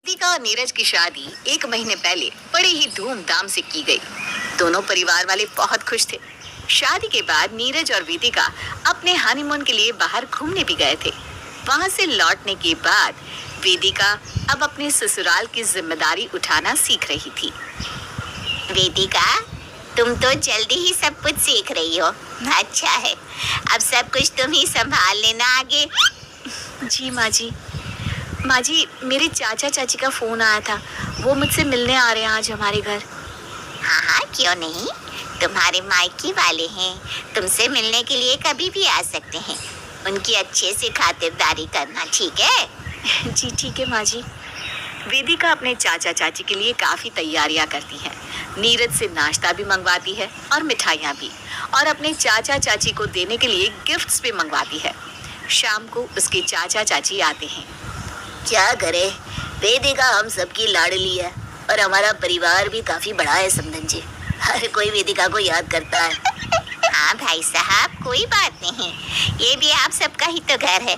वेदिका और नीरज की शादी 1 महीने पहले बड़े ही धूमधाम से की गई। दोनों परिवार वाले बहुत खुश थे। शादी के बाद नीरज और वेदिका अपने हनीमून के लिए बाहर घूमने भी गए थे। वहां से लौटने के बाद वेदिका अब अपने ससुराल की जिम्मेदारी उठाना सीख रही थी। वेदिका, तुम तो जल्दी ही सब कुछ सीख रही हो। अच्छा है, अब सब कुछ तुम ही संभाल लेना आगे। जी माँ जी, मेरे चाचा चाची का फोन आया था। वो मुझसे मिलने आ रहे हैं आज हमारे घर। हाँ हाँ, क्यों नहीं, तुम्हारे मायके वाले हैं, तुमसे मिलने के लिए कभी भी आ सकते हैं। उनकी अच्छे से खातिरदारी करना, ठीक है? जी ठीक है माँ जी। वेदिका अपने चाचा चाची के लिए काफी तैयारियां करती है। नीरज से नाश्ता भी मंगवाती है और मिठाइयाँ भी, और अपने चाचा चाची को देने के लिए गिफ्ट्स भी मंगवाती है। शाम को उसके चाचा चाची आते हैं। क्या करे, वेदिका हम सबकी लाडली है और हमारा परिवार भी काफी बड़ा है समधन जी। हर कोई वेदिका को याद करता है। हाँ भाई साहब, कोई बात नहीं, ये भी आप सबका ही तो घर है।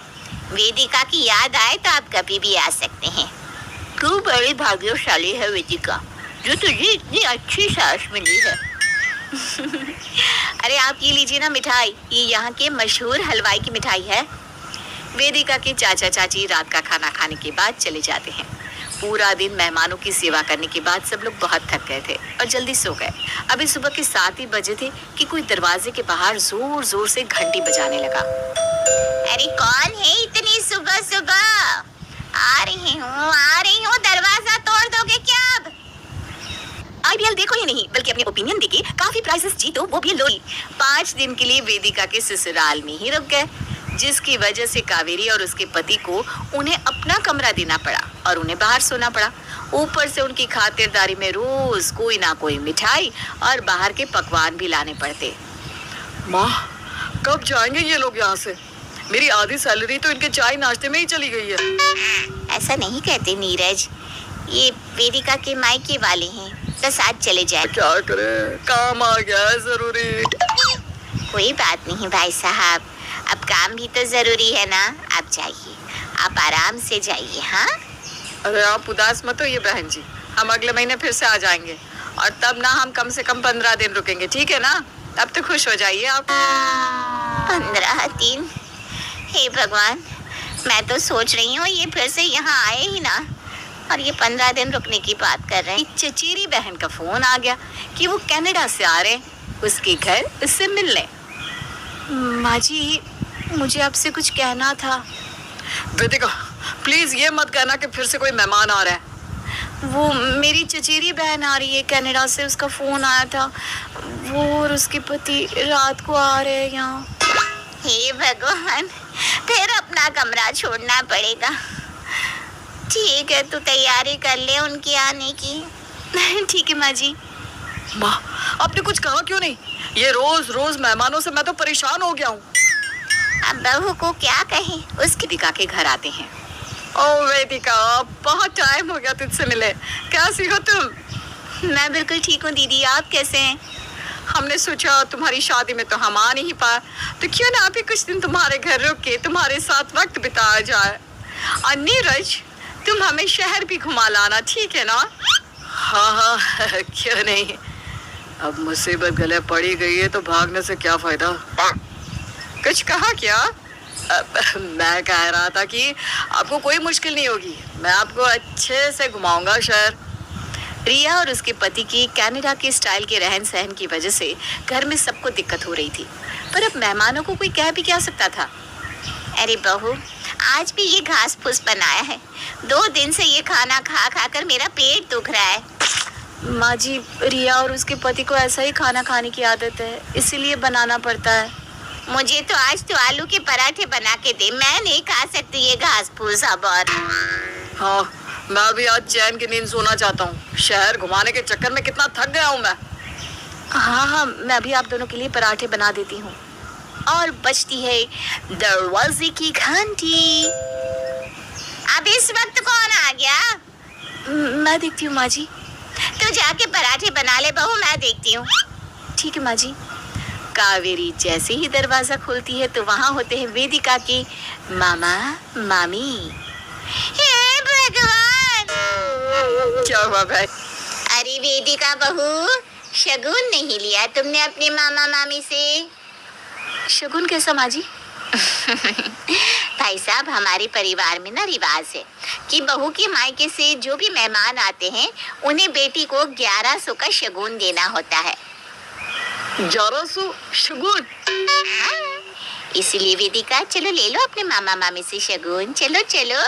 वेदिका की याद आए तो आप कभी भी आ सकते हैं। तू बड़ी भाग्यशाली है वेदिका, जो तुझे इतनी अच्छी सास मिली है। अरे आप ये लीजिए ना मिठाई, ये यहाँ के मशहूर हलवाई की मिठाई है। वेदिका के चाचा चाची रात का खाना खाने के बाद चले जाते हैं। पूरा दिन मेहमानों की सेवा करने के बाद सब लोग बहुत थक गए थे और जल्दी सो गए। अभी सुबह के 7 ही बजे थे कि कोई दरवाजे के बाहर जोर जोर से घंटी बजाने लगा। अरे कौन है इतनी सुबह सुबह? आ रही हूँ, दरवाजा तोड़ दोगे क्या अब? आईपीएल देखो ही नहीं, बल्कि अपने ओपिनियन देके काफी प्राइजेस जीतो, वो भी लोई। 5 दिन के लिए वेदिका के ससुराल में ही रुक गए, जिसकी वजह से कावेरी और उसके पति को उन्हें अपना कमरा देना पड़ा और उन्हें बाहर सोना पड़ा। ऊपर से उनकी खातिरदारी में रोज कोई ना कोई मिठाई और बाहर के पकवान भी लाने पड़ते। माँ, कब जाएंगे ये लोग यहाँ से? मेरी आधी सैलरी तो इनके चाय नाश्ते में ही चली गई है। ऐसा नहीं कहते नीरज, ये वेदिका के मायके वाले हैं, तो साथ चले जाए। क्या करे, काम आ गया है जरूरी। कोई बात नहीं भाई साहब, अब काम भी तो जरूरी है ना। आप जाइए, आप आराम से जाइए। हाँ, अरे आप उदास मत होइए बहन जी, हम अगले महीने फिर से आ जाएंगे, और तब ना हम कम से कम 15 दिन रुकेंगे, ठीक है ना? अब तो खुश हो जाइए आप। 15 दिन? हे भगवान, मैं तो सोच रही हूँ ये फिर से यहाँ आए ही ना, और ये 15 दिन रुकने की बात कर रहे हैं। चचेरी बहन का फोन आ गया कि वो कनाडा से आ रहे हैं उसके घर उससे मिलने। माँ जी, मुझे आपसे कुछ कहना था। वेदिका, प्लीज ये मत कहना कि फिर से कोई मेहमान आ रहा है। वो मेरी चचेरी बहन आ रही है कनाडा से, उसका फोन आया था। वो और उसके पति रात को आ रहे हैं यहाँ। हे भगवान, फिर अपना कमरा छोड़ना पड़ेगा। ठीक है, तू तैयारी कर ले उनके आने की। ठीक है माँ जी। माँ, आपने कुछ कहा क्यों नहीं? ये रोज रोज मेहमानों से मैं तो परेशान हो गया हूँ। अब बहू को क्या कहें? उसकी वेदिका के घर आते हैं। ओ वेदिका, बहुत टाइम हो गया तुझसे मिले, कैसी हो तुम? मैं बिल्कुल ठीक हूँ दीदी, आप कैसे हैं? हमने सोचा तुम्हारी शादी में तो हम आ नहीं पाए, तो क्यों ना अभी कुछ दिन तुम्हारे घर रुक के तुम्हारे साथ वक्त बिताया जाए। और नीरज, तुम हमें शहर भी घुमा लाना, ठीक है ना? हाँ क्यों नहीं। अब मुसीबत गले पड़ी गई है तो भागने से क्या फायदा। कुछ कहा क्या? मैं कह रहा था कि आपको कोई मुश्किल नहीं होगी, मैं आपको अच्छे से घुमाऊंगा शहर। रिया और उसके पति की कनाडा के स्टाइल के रहन सहन की वजह से घर में सबको दिक्कत हो रही थी, पर अब मेहमानों को कोई कह भी क्या सकता था। अरे बहू, आज भी ये घास फूस बनाया है। 2 दिन से ये खाना खा खा कर मेरा पेट दुख रहा है। माँ जी, रिया और उसके पति को ऐसा ही खाना खाने की आदत है, इसीलिए बनाना पड़ता है। मुझे तो आज तो आलू के पराठे बना के दे, मैं नहीं खा सकती ये घास फूस अब। और हाँ, मैं भी आज चैन की नींद सोना चाहता हूँ। शहर घुमाने के चक्कर में कितना थक गया हूँ मैं। हाँ, मैं भी आप दोनों के लिए पराठे बना देती हूँ। और बजती है दरवाजे की घंटी। अब इस वक्त कौन आ गया? मैं देखती हूँ माँ जी। तू जाके पराठे बना ले बहू, मैं देखती हूँ। ठीक है माँ जी। कावेरी जैसे ही दरवाजा खोलती है तो वहाँ होते हैं वेदिका के मामा मामी। हे भगवान, क्या हुआ भाई? अरे वेदिका बहू, शगुन नहीं लिया तुमने अपने मामा मामी से? शगुन कैसा माँ जी? भाई साहब, हमारे परिवार में ना रिवाज है कि बहू के मायके से जो भी मेहमान आते हैं उन्हें बेटी को 1100 का शगुन देना होता है। 1100 शगुन? इसलिए वेदिका, चलो ले लो अपने मामा मामी से शगुन, चलो चलो।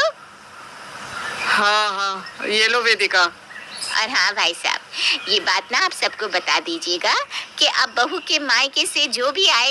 हाँ, ये लो वेदिका। और हाँ भाई साहब, ये बात ना आप सबको बता दीजिएगा कि अब बहू के मायके से जो भी आए